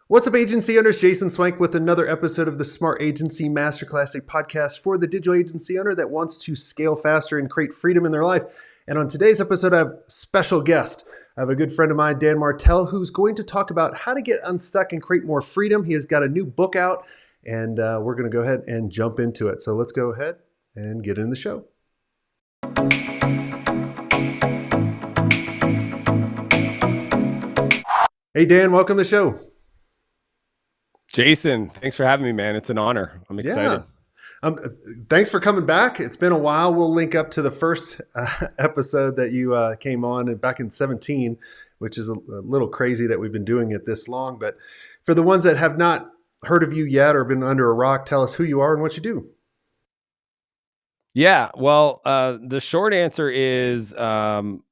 What's up, agency owners? Jason Swenk with another episode of the Smart Agency Masterclass, a podcast for the digital agency owner that wants to scale faster and create freedom in their life. And on today's episode, I have a special guest. I have a good friend of mine, Dan Martell, who's going to talk about how to get unstuck and create more freedom. He has got a new book out, and we're going to go ahead and jump into it. So let's go ahead and get in the show. Hey, Dan, welcome to the show. Jason, thanks for having me, man. It's an honor. I'm excited. Yeah. Thanks for coming back. It's been a while. We'll link up to the first episode that you came on back in 2017, which is a little crazy that we've been doing it this long. But for the ones that have not heard of you yet or been under a rock, tell us who you are and what you do. Yeah, well, the short answer is I'm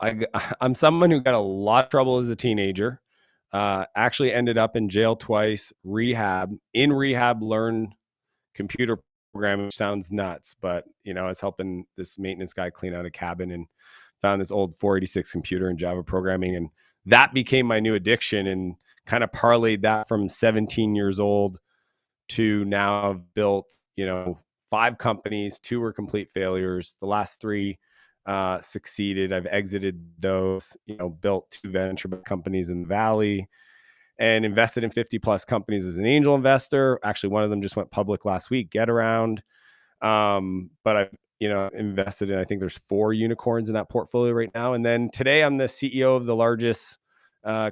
someone who got a lot of trouble as a teenager. Actually ended up in jail twice, in rehab, learned computer programming, which sounds nuts, but I was helping this maintenance guy clean out a cabin and found this old 486 computer in Java programming. And that became my new addiction and kind of parlayed that from 17 years old to now I've built, 5 companies, 2 were complete failures. The last 3 succeeded. I've exited those, built 2 venture companies in the Valley and invested in 50 plus companies as an angel investor. Actually, one of them just went public last week, Get Around. But I've, invested in, I think there's 4 unicorns in that portfolio right now. And then today I'm the CEO of the largest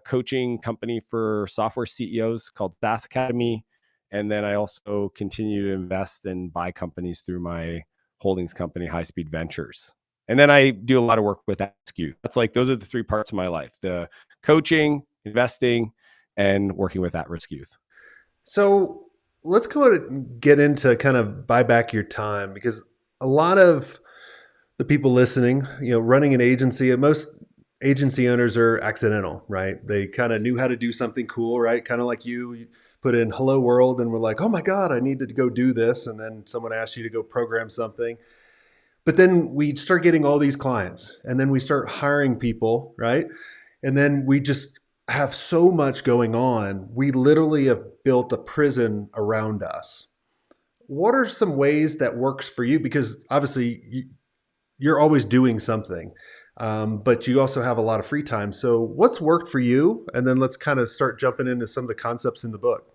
coaching company for software CEOs called SaaS Academy. And then I also continue to invest and buy companies through my holdings company, High Speed Ventures. And then I do a lot of work with SQ. That's those are the 3 parts of my life: the coaching, investing, and working with at-risk youth. So let's go ahead and get into kind of buy back your time, because a lot of the people listening, running an agency, most agency owners are accidental, right? They kind of knew how to do something cool, right? Kind of like you put in hello world and we're like, oh my God, I need to go do this. And then someone asks you to go program something. But then we start getting all these clients and then we start hiring people, right? And then we just have so much going on. We literally have built a prison around us. What are some ways that works for you? Because obviously you're always doing something, but you also have a lot of free time. So what's worked for you? And then let's kind of start jumping into some of the concepts in the book.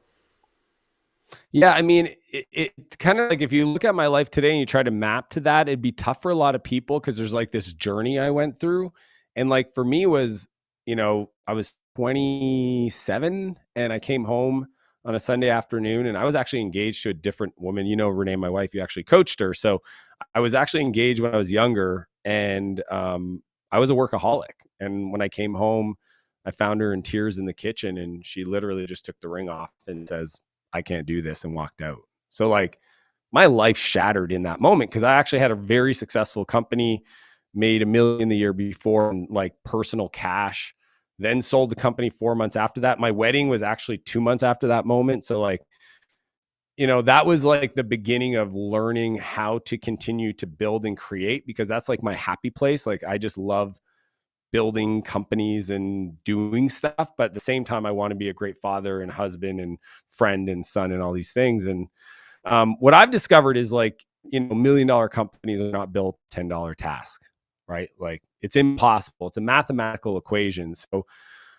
Yeah, I mean, it kind of if you look at my life today and you try to map to that, it'd be tough for a lot of people because there's this journey I went through. And for me was, I was 27 and I came home on a Sunday afternoon and I was actually engaged to a different woman. Renee, my wife, you actually coached her. So I was actually engaged when I was younger and I was a workaholic. And when I came home, I found her in tears in the kitchen and she literally just took the ring off and says, I can't do this, and walked out. So my life shattered in that moment because I actually had a very successful company, made $1 million the year before in personal cash, then sold the company 4 months after that. My wedding was actually 2 months after that moment. So that was the beginning of learning how to continue to build and create, because that's my happy place. I just love building companies and doing stuff, but at the same time I want to be a great father and husband and friend and son and all these things. And what I've discovered is $1 million companies are not built $10 task, right? It's impossible. It's a mathematical equation. So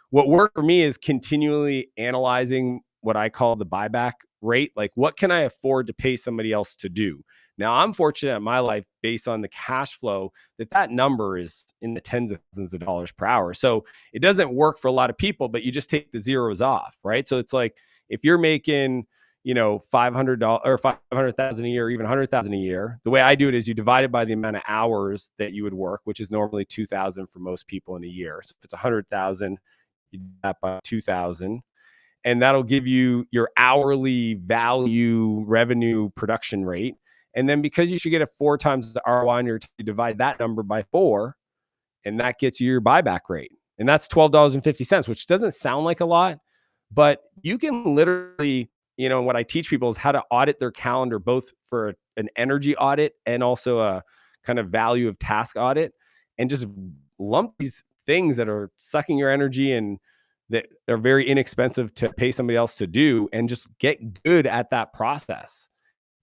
what worked for me is continually analyzing what I call the buyback rate. What can I afford to pay somebody else to do? Now, I'm fortunate in my life, based on the cash flow, that number is in the tens of thousands of dollars per hour. So it doesn't work for a lot of people, but you just take the zeros off, right? So it's if you're making, $500 or $500,000 a year, even $100,000 a year, the way I do it is you divide it by the amount of hours that you would work, which is normally 2,000 for most people in a year. So if it's 100,000, you do that by 2,000. And that'll give you your hourly value revenue production rate. And then because you should get 4 times the ROI on your, you divide that number by 4, and that gets you your buyback rate. And that's $12.50, which doesn't sound like a lot, but you can literally, what I teach people is how to audit their calendar, both for an energy audit and also a kind of value of task audit, and just lump these things that are sucking your energy and that are very inexpensive to pay somebody else to do, and just get good at that process.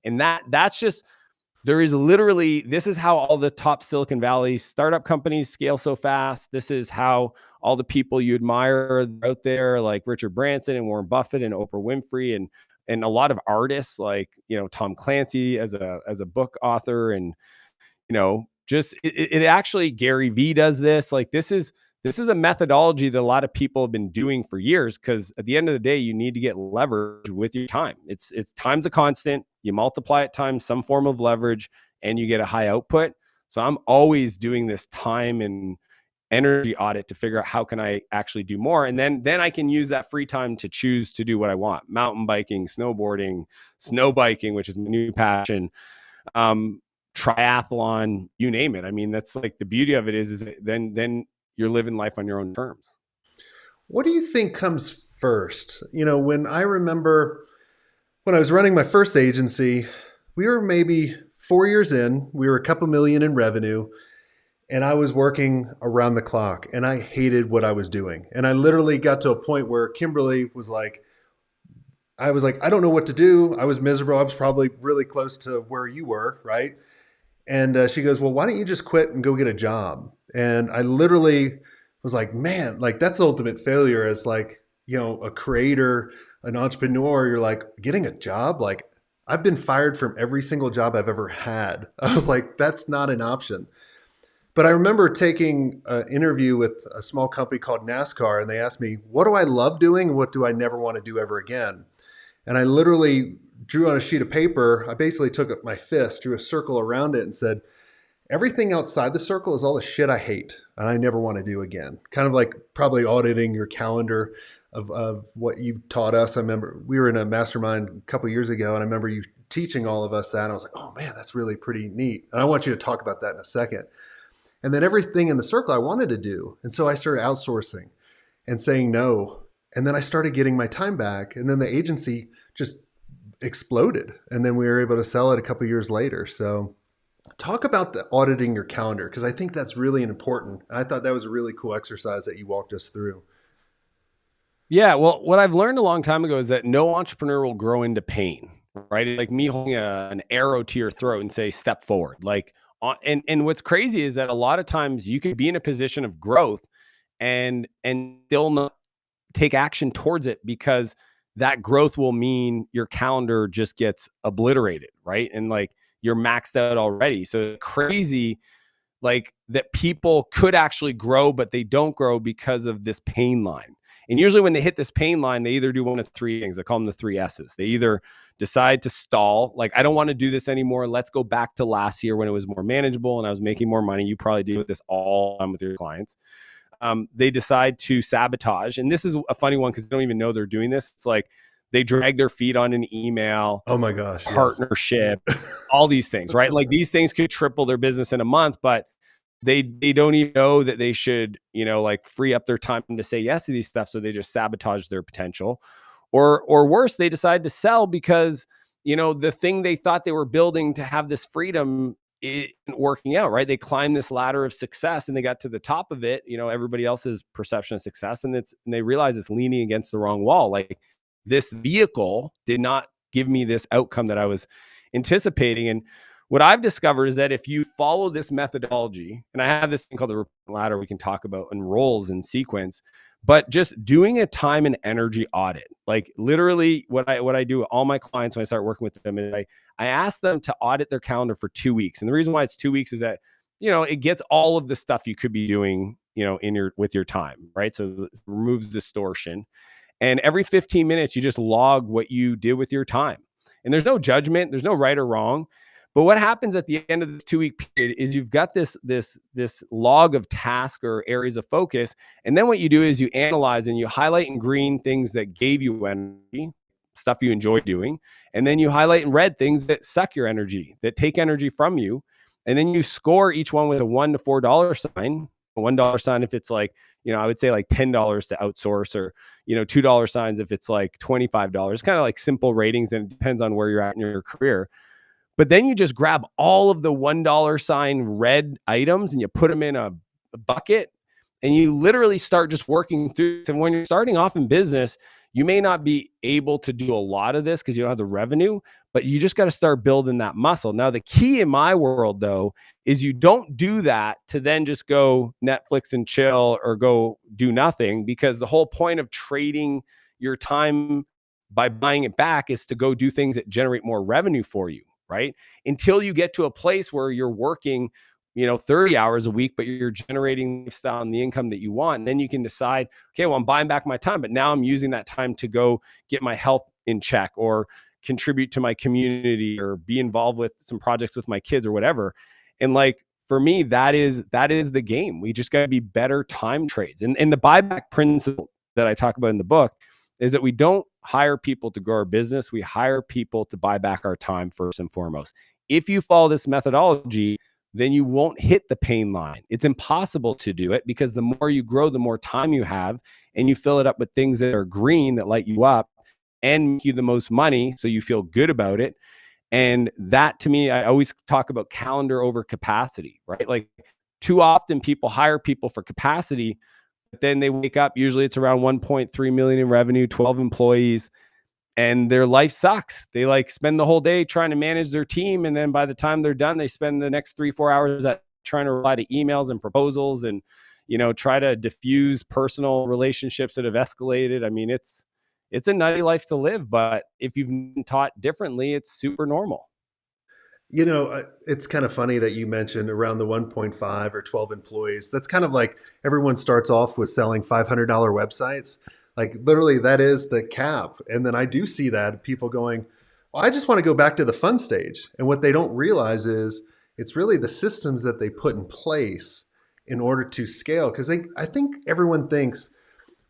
And that's just, there is literally, this is how all the top Silicon Valley startup companies scale so fast. This is how all the people you admire out there, like Richard Branson and Warren Buffett and Oprah Winfrey, and a lot of artists like, Tom Clancy as a book author, and just it actually, Gary Vee does this. Like, this is a methodology that a lot of people have been doing for years, because at the end of the day, you need to get leverage with your time. It's time's a constant. You multiply it times some form of leverage, and you get a high output. So I'm always doing this time and energy audit to figure out how can I actually do more. And then I can use that free time to choose to do what I want: mountain biking, snowboarding, snow biking, which is my new passion, triathlon, you name it. I mean, that's like the beauty of it is then you're living life on your own terms. What do you think comes first? When I remember when I was running my first agency, we were maybe 4 years in, we were a couple million in revenue, and I was working around the clock, and I hated what I was doing. And I literally got to a point where Kimberly was like, I was like, I don't know what to do. I was miserable. I was probably really close to where you were, right? And she goes, well, why don't you just quit and go get a job? And I literally was like, man, like that's the ultimate failure as like, a creator, an entrepreneur. You're like, getting a job? Like, I've been fired from every single job I've ever had. I was like, that's not an option. But I remember taking an interview with a small company called NASCAR, and they asked me, what do I love doing? What do I never want to do ever again? And I literally drew on a sheet of paper. I basically took my fist, drew a circle around it, and said, everything outside the circle is all the shit I hate and I never want to do again. Kind of like probably auditing your calendar of what you taught us. I remember we were in a mastermind a couple of years ago, and I remember you teaching all of us that. And I was like, oh man, that's really pretty neat. And I want you to talk about that in a second. And then everything in the circle I wanted to do. And so I started outsourcing and saying no. And then I started getting my time back. And then the agency just exploded. And then we were able to sell it a couple of years later. So talk about the auditing your calendar, because I think that's really important. And I thought that was a really cool exercise that you walked us through. Yeah, well, what I've learned a long time ago is that no entrepreneur will grow into pain, right? Like me holding an arrow to your throat and say, step forward. Like, and what's crazy is that a lot of times you could be in a position of growth and still not take action towards it, because that growth will mean your calendar just gets obliterated, right? And like you're maxed out already. So crazy, like that people could actually grow, but they don't grow because of this pain line. And usually when they hit this pain line, they either do one of three things. I call them the 3 S's. They either decide to stall, like, I don't want to do this anymore. Let's go back to last year when it was more manageable and I was making more money. You probably deal with this all the time with your clients. They decide to sabotage. And this is a funny one because they don't even know they're doing this. It's like they drag their feet on an email, Oh my gosh, partnership, yes. all these things, right? Like these things could triple their business in a month, but they don't even know that they should, like free up their time to say yes to these stuff. So they just sabotage their potential. Or worse, they decide to sell because, the thing they thought they were building to have this freedom isn't working out, right? They climbed this ladder of success and they got to the top of it, everybody else's perception of success. And they realize it's leaning against the wrong wall. Like this vehicle did not give me this outcome that I was anticipating. And what I've discovered is that if you follow this methodology, and I have this thing called the ladder we can talk about in roles and sequence, but just doing a time and energy audit, like literally what I do with all my clients when I start working with them is I ask them to audit their calendar for 2 weeks. And the reason why it's 2 weeks is that, it gets all of the stuff you could be doing, with your time, right? So it removes distortion. And every 15 minutes, you just log what you did with your time. And there's no judgment, there's no right or wrong. But what happens at the end of this 2-week period is you've got this log of tasks or areas of focus. And then what you do is you analyze and you highlight in green things that gave you energy, stuff you enjoy doing. And then you highlight in red things that suck your energy, that take energy from you. And then you score each one with a $1 to $4 sign. A $1 sign if it's like, I would say like $10 to outsource, or, $2 signs if it's like $25, kind of like simple ratings, and it depends on where you're at in your career. But then you just grab all of the $1 sign red items and you put them in a bucket and you literally start just working through it. And when you're starting off in business, you may not be able to do a lot of this because you don't have the revenue, but you just got to start building that muscle. Now, the key in my world, though, is you don't do that to then just go Netflix and chill or go do nothing, because the whole point of trading your time by buying it back is to go do things that generate more revenue for you, right? Until you get to a place where you're working 30 hours a week, but you're generating lifestyle and the income that you want. And then you can decide, okay, well, I'm buying back my time, but now I'm using that time to go get my health in check, or contribute to my community, or be involved with some projects with my kids or whatever. And like, for me, that is the game. We just got to be better time trades. And the buyback principle that I talk about in the book is that we don't hire people to grow our business. We hire people to buy back our time first and foremost. If you follow this methodology, then you won't hit the pain line. It's impossible to do it, because the more you grow, the more time you have, and you fill it up with things that are green, that light you up and make you the most money, so you feel good about it. And that, to me, I always talk about calendar over capacity, right? Like, too often people hire people for capacity, but then they wake up, usually it's around 1.3 million in revenue, 12 employees, and their life sucks. They like spend the whole day trying to manage their team, and then by the time they're done, they spend the next 3-4 hours at trying to reply to emails and proposals, and try to diffuse personal relationships that have escalated. I mean, it's a nutty life to live, but if you've been taught differently, it's super normal. It's kind of funny that you mentioned around the 1.5 or 12 employees. That's kind of like everyone starts off with selling $500 websites. Like literally, that is the cap. And then I do see that people going, well, I just want to go back to the fun stage. And what they don't realize is it's really the systems that they put in place in order to scale. Because I think everyone thinks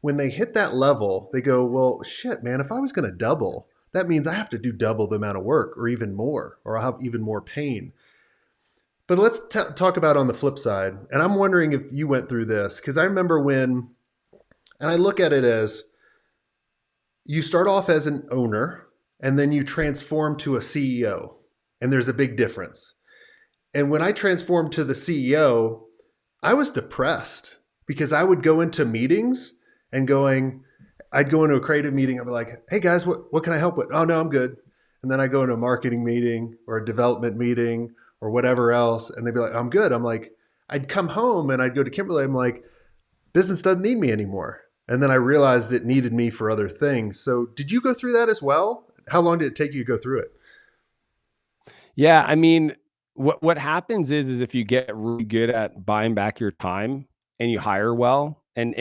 when they hit that level, they go, well, shit, man, if I was going to double, that means I have to do double the amount of work or even more, or I'll have even more pain. But let's talk about on the flip side. And I'm wondering if you went through this, because I remember when, and I look at it as you start off as an owner and then you transform to a CEO, and there's a big difference. And when I transformed to the CEO, I was depressed because I would go into meetings and I'd go into a creative meeting. I'd be like, hey guys, what can I help with? Oh no, I'm good. And then I go into a marketing meeting or a development meeting or whatever else. And they'd be like, I'm good. I'm like, I'd come home and I'd go to Kimberly. I'm like, business doesn't need me anymore. And then I realized it needed me for other things. So did you go through that as well? How long did it take you to go through it? Yeah, I mean, what happens is if you get really good at buying back your time and you hire well, and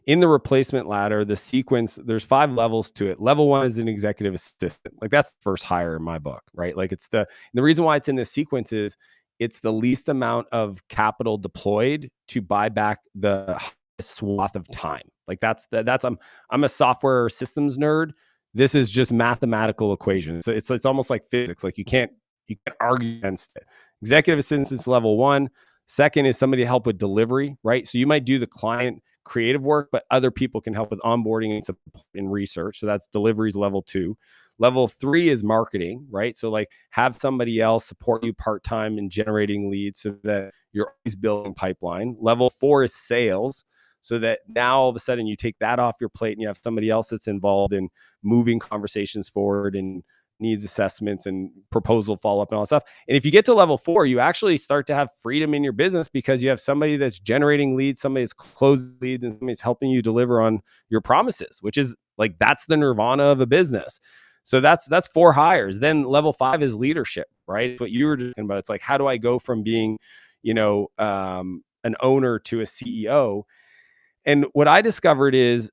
in the replacement ladder, the sequence, there's 5 levels to it. Level 1 is an executive assistant. Like, that's the first hire in my book, right? Like, it's the reason why it's in this sequence is it's the least amount of capital deployed to buy back the highest swath of time. Like, that's I'm a software systems nerd. This is just mathematical equations. So it's almost like physics. Like, you can't argue against it. Executive assistance level 1. Second is somebody to help with delivery, right? So you might do the client creative work, but other people can help with onboarding and support and research. So that's deliveries level 2. Level 3 is marketing, right? So like, have somebody else support you part-time in generating leads so that you're always building pipeline. Level 4 is sales. So that now all of a sudden you take that off your plate and you have somebody else that's involved in moving conversations forward and needs assessments and proposal follow-up and all that stuff. And if you get to level 4, you actually start to have freedom in your business, because you have somebody that's generating leads, somebody that's closing leads, and somebody that's helping you deliver on your promises, which is like, that's the nirvana of a business. So that's 4 hires. Then level 5 is leadership, right? It's what you were talking about. It's like, how do I go from being, an owner to a CEO? And what I discovered is,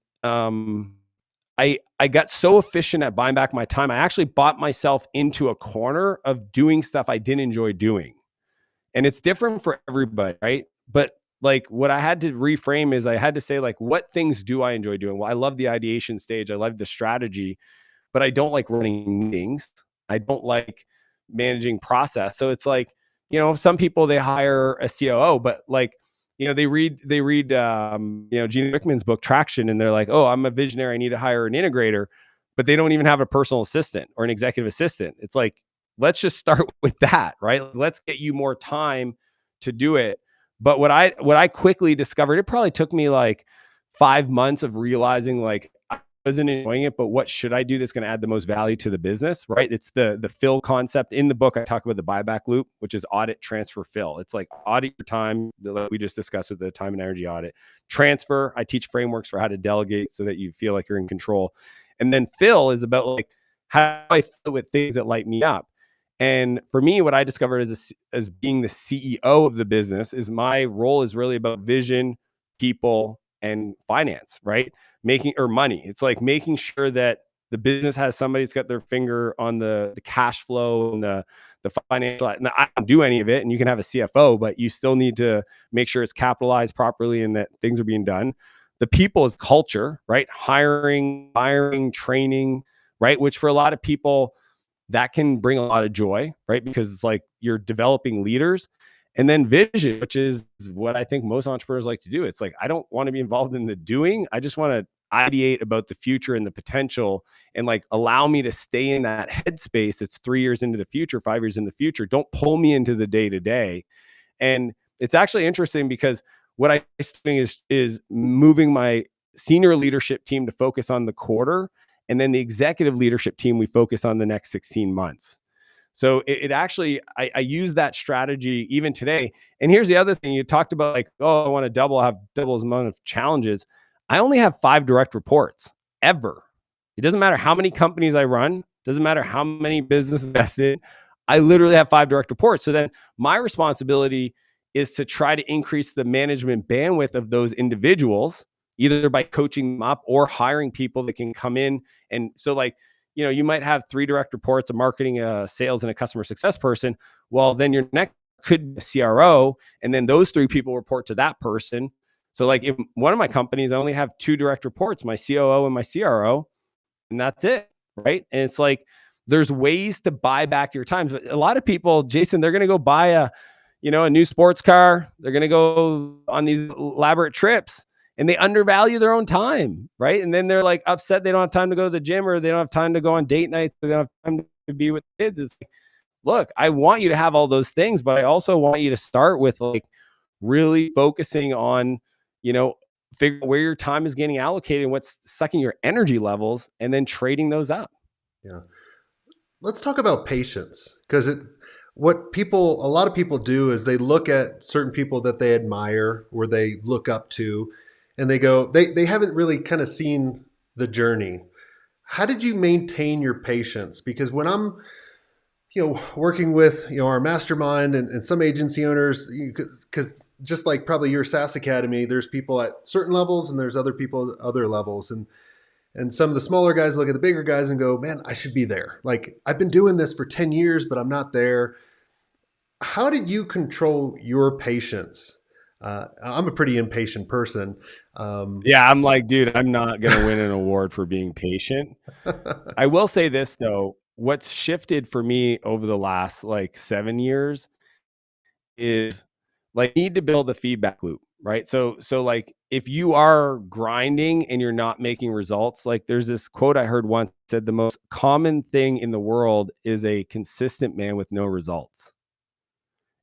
I got so efficient at buying back my time, I actually bought myself into a corner of doing stuff I didn't enjoy doing. And it's different for everybody, right? But like, what I had to reframe is, I had to say, like, what things do I enjoy doing? Well, I love the ideation stage. I love the strategy, but I don't like running meetings. I don't like managing process. So it's like, some people, they hire a COO, but like, they read Gene Wickman's book Traction, and they're like, oh, I'm a visionary, I need to hire an integrator, but they don't even have a personal assistant or an executive assistant. It's like, let's just start with that, right? Let's get you more time to do it. But what I quickly discovered, it probably took me like 5 months of realizing like I wasn't enjoying it, but what should I do that's going to add the most value to the business, right? It's the fill concept. In the book, I talk about the buyback loop, which is audit, transfer, fill. It's like audit your time, like we just discussed with the time and energy audit. Transfer, I teach frameworks for how to delegate so that you feel like you're in control. And then fill is about like how I feel with things that light me up. And for me, what I discovered as being the CEO of the business is my role is really about vision, people, and finance, right? Making or money. It's like making sure that the business has somebody that's got their finger on the cash flow and the financial. Now, I don't do any of it, and you can have a CFO, but you still need to make sure it's capitalized properly and that things are being done. The people is culture, right? Hiring, firing, training, right? Which for a lot of people, that can bring a lot of joy, right? Because it's like you're developing leaders. And then vision, which is what I think most entrepreneurs like to do. It's like, I don't want to be involved in the doing. I just want to ideate about the future and the potential and like allow me to stay in that headspace. It's 3 years into the future, 5 years in the future. Don't pull me into the day to day. And it's actually interesting because what I think is moving my senior leadership team to focus on the quarter, and then the executive leadership team we focus on the next 16 months. So it actually, I use that strategy even today. And here's the other thing: you talked about like, oh, I want to have double as amount of challenges. I only have 5 direct reports ever. It doesn't matter how many companies I run. Doesn't matter how many businesses invested. I literally have 5 direct reports. So then my responsibility is to try to increase the management bandwidth of those individuals, either by coaching them up or hiring people that can come in. And so like, you might have 3 direct reports, a marketing, a sales, and a customer success person. Well, then your next could be a CRO, and then those 3 people report to that person. So like if one of my companies, I only have 2 direct reports, my COO and my CRO, and that's it, right? And it's like there's ways to buy back your time. But a lot of people, Jason, they're going to go buy a new sports car. They're going to go on these elaborate trips and they undervalue their own time, right? And then they're like upset they don't have time to go to the gym or they don't have time to go on date nights. They don't have time to be with kids. It's like, look, I want you to have all those things, but I also want you to start with like really focusing on, figure out where your time is getting allocated and what's sucking your energy levels and then trading those up. Yeah. Let's talk about patience, because a lot of people do is they look at certain people that they admire or they look up to, and they haven't really kind of seen the journey. How did you maintain your patience? Because when I'm, working with, our mastermind and some agency owners, because just like probably your SaaS Academy, there's people at certain levels and there's other people at other levels. And some of the smaller guys look at the bigger guys and go, man, I should be there. Like, I've been doing this for 10 years, but I'm not there. How did you control your patience? I'm a pretty impatient person. Yeah, I'm like, dude, I'm not going to win an award for being patient. I will say this though, what's shifted for me over the last like 7 years is like need to build a feedback loop, right? So like if you are grinding and you're not making results, like there's this quote I heard once said the most common thing in the world is a consistent man with no results.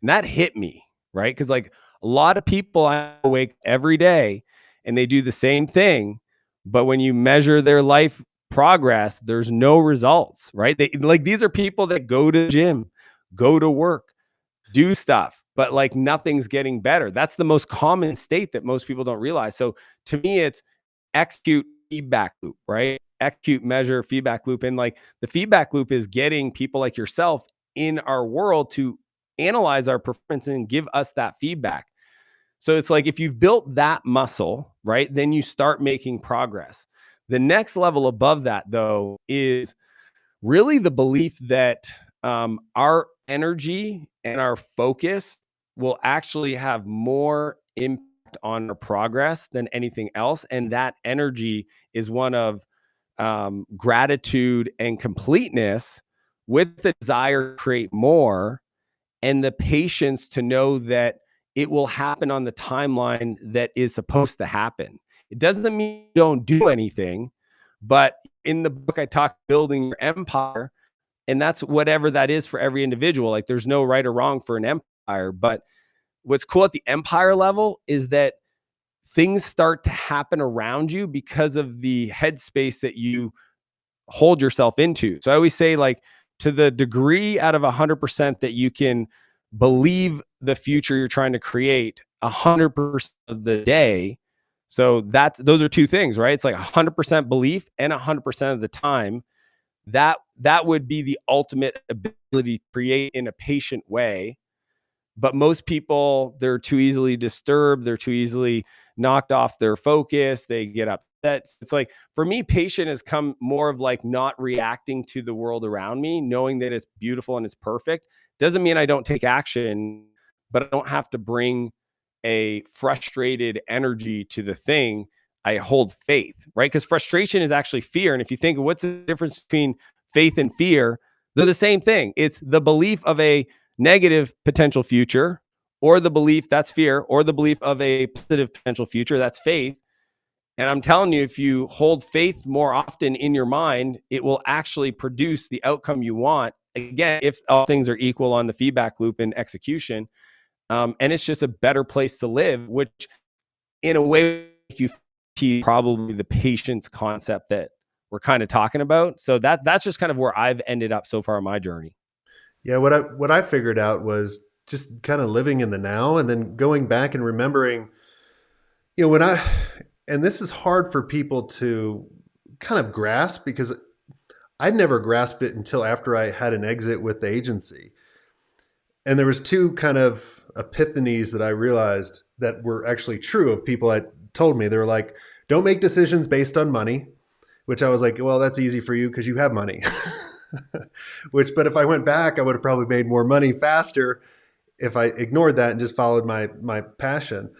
And that hit me, right? Because like a lot of people I wake every day and they do the same thing, but when you measure their life progress, there's no results, right? They like these are people that go to the gym, go to work, do stuff, but like nothing's getting better. That's the most common state that most people don't realize. So to me, it's execute feedback loop, right? Execute, measure, feedback loop. And like the feedback loop is getting people like yourself in our world to analyze our performance and give us that feedback. So it's like if you've built that muscle, right, then you start making progress. The next level above that, though, is really the belief that our energy and our focus will actually have more impact on our progress than anything else. And that energy is one of gratitude and completeness with the desire to create more and the patience to know that it will happen on the timeline that is supposed to happen. It doesn't mean you don't do anything, but in the book, I talk building your empire, and that's whatever that is for every individual. Like there's no right or wrong for an empire, but what's cool at the empire level is that things start to happen around you because of the headspace that you hold yourself into. So I always say, like, to the degree out of 100% that you can believe the future you're trying to create 100% of the day. So those are two things, right? It's like 100% belief and 100% of the time. That would be the ultimate ability to create in a patient way. But most people, they're too easily disturbed, they're too easily knocked off their focus, they get upset. It's like, for me, patient has come more of like not reacting to the world around me, knowing that it's beautiful and it's perfect. Doesn't mean I don't take action, but I don't have to bring a frustrated energy to the thing. I hold faith, right? Because frustration is actually fear. And if you think, what's the difference between faith and fear? They're the same thing. It's the belief of a negative potential future, or the belief, that's fear, or the belief of a positive potential future, that's faith. And I'm telling you, if you hold faith more often in your mind, it will actually produce the outcome you want. Again, if all things are equal on the feedback loop and execution. And it's just a better place to live, which in a way you probably the patience concept that we're kind of talking about. So that's just kind of where I've ended up so far in my journey. Yeah, what I figured out was just kind of living in the now and then going back and remembering, when and this is hard for people to kind of grasp because I'd never grasped it until after I had an exit with the agency. And there was two kind of epiphanies that I realized that were actually true of people that told me. They were like, don't make decisions based on money, which I was like, well, that's easy for you because you have money. But if I went back, I would have probably made more money faster if I ignored that and just followed my passion.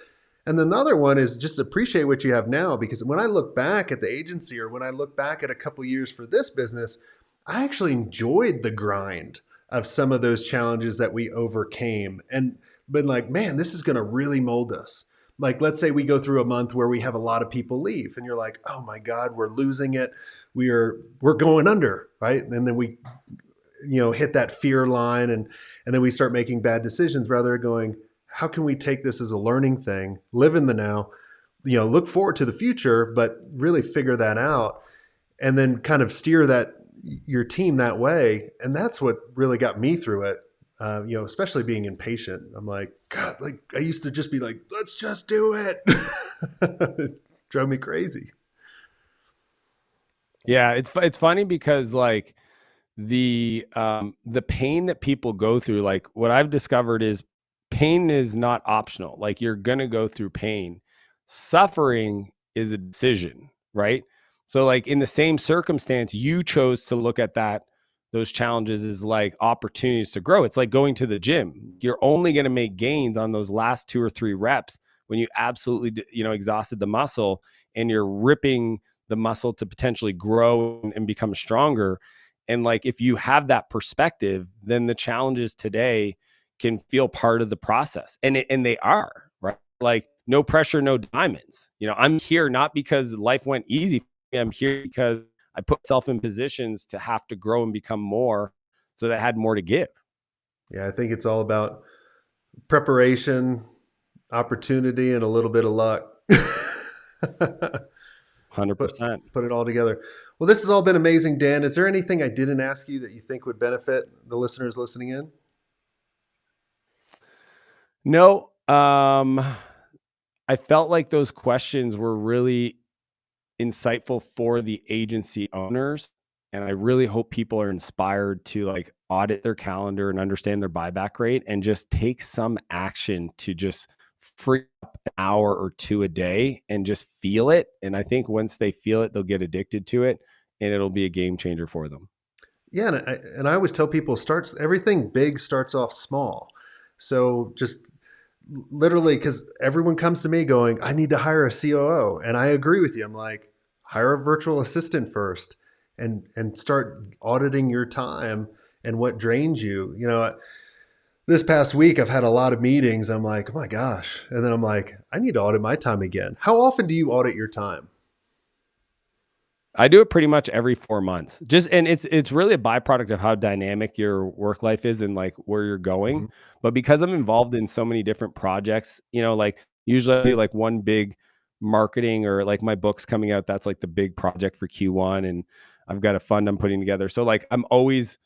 And then the other one is just appreciate what you have now. Because when I look back at the agency or when I look back at a couple years for this business, I actually enjoyed the grind of some of those challenges that we overcame and been like, man, this is going to really mold us. Like, let's say we go through a month where we have a lot of people leave and you're like, oh my God, we're losing it. We're going under, right? And then we, hit that fear line and then we start making bad decisions rather than going, how can we take this as a learning thing, live in the now, look forward to the future, but really figure that out and then kind of steer your team that way. And that's what really got me through it. Especially being impatient. I'm like, God, like I used to just be like, let's just do it. It drove me crazy. Yeah, it's funny because like the pain that people go through, like what I've discovered is pain is not optional. Like you're gonna go through pain. Suffering is a decision, right? So like in the same circumstance, you chose to look at those challenges as like opportunities to grow. It's like going to the gym. You're only going to make gains on those last 2 or 3 reps when you absolutely, exhausted the muscle and you're ripping the muscle to potentially grow and become stronger. And like if you have that perspective, then the challenges today can feel part of the process. And they are, right? Like no pressure, no diamonds. I'm here not because life went easy for me. I'm here because I put myself in positions to have to grow and become more so that I had more to give. Yeah, I think it's all about preparation, opportunity, and a little bit of luck. put 100%. put it all together. Well, this has all been amazing, Dan. Is there anything I didn't ask you that you think would benefit the listeners listening in? No, I felt like those questions were really insightful for the agency owners. And I really hope people are inspired to like audit their calendar and understand their buyback rate and just take some action to just free up an hour or two a day and just feel it. And I think once they feel it, they'll get addicted to it and it'll be a game changer for them. Yeah, and I always tell people everything big starts off small. So just literally, because everyone comes to me going, I need to hire a COO, and I agree with you. I'm like, hire a virtual assistant first, and start auditing your time and what drains you. This past week I've had a lot of meetings. I'm like, oh my gosh, and then I'm like, I need to audit my time again. How often do you audit your time? I do it pretty much every 4 months. Just and it's really a byproduct of how dynamic your work life is and, like, where you're going. Mhm. But because I'm involved in so many different projects, like, usually I do, like, one big marketing or, like, my book's coming out, that's, like, the big project for Q1, and I've got a fund I'm putting together. So, like, I'm always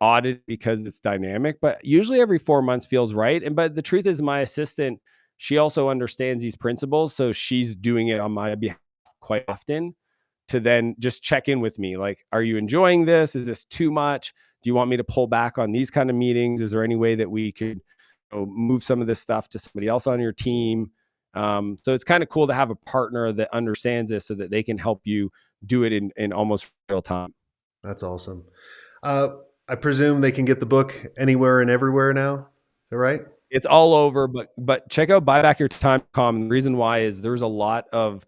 audited because it's dynamic, but usually every 4 months feels right. But the truth is my assistant, she also understands these principles, so she's doing it on my behalf quite often to then just check in with me. Like, are you enjoying this? Is this too much? Do you want me to pull back on these kind of meetings? Is there any way that we could move some of this stuff to somebody else on your team? So it's kind of cool to have a partner that understands this so that they can help you do it in almost real time. That's awesome. Uh, I presume they can get the book anywhere and everywhere now. Is that right? It's all over, but check out buybackyourtime.com. The reason why is there's a lot of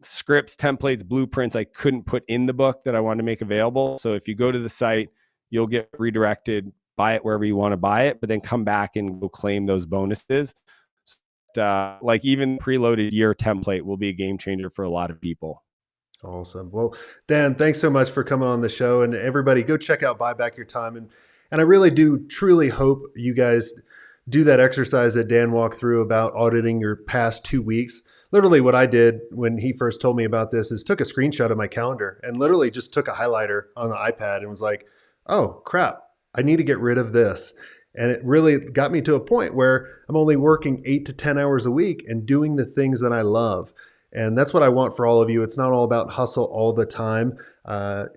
scripts, templates, blueprints I couldn't put in the book that I wanted to make available. So if you go to the site, you'll get redirected, buy it wherever you want to buy it, but then come back and go claim those bonuses. Like even preloaded year template will be a game changer for a lot of people. Awesome. Well, Dan, thanks so much for coming on the show. And everybody, go check out Buy Back Your Time. And I really do truly hope you guys do that exercise that Dan walked through about auditing your past 2 weeks. Literally, what I did when he first told me about this is took a screenshot of my calendar and literally just took a highlighter on the iPad and was like, oh, crap, I need to get rid of this. And it really got me to a point where I'm only working 8 to 10 hours a week and doing the things that I love. And that's what I want for all of you. It's not all about hustle all the time. I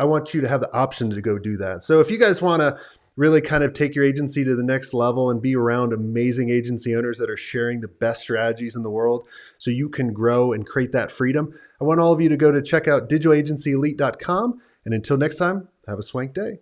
want you to have the option to go do that. So if you guys want to really kind of take your agency to the next level and be around amazing agency owners that are sharing the best strategies in the world so you can grow and create that freedom, I want all of you to go to check out digitalagencyelite.com. And until next time, have a swank day.